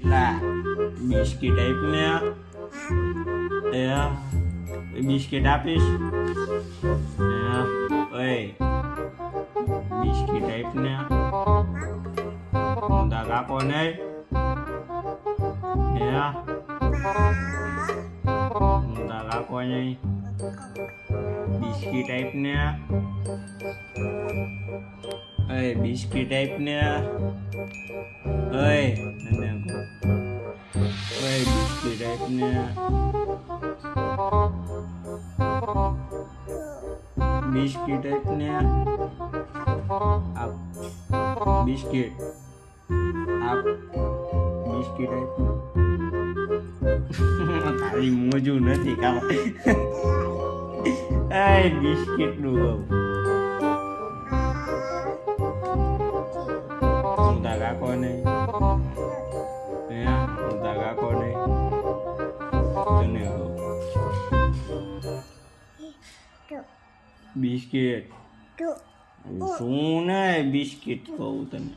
લા બિસ્કિટ આપને બિસ્કિટ આપીશ ઓય બિસ્કિટ આપને ઊંધા કાકો નહીં ઊંધા કાકો નહીં બિસ્કિટ આપને ઓય બિસ્કિટ આપને ઓય ઓય બિસ્કિટ આપને બિસ્કિટ આપને આપ બિસ્કિટ આપ બિસ્કિટ આપ તારી મોજું નથી કામ એ બિસ્કિટ નું ઊંધા કાકો નહીં ઊંધા કાકો નહીં તને બિસ્કિટ શું ને બિસ્કિટ કહું તને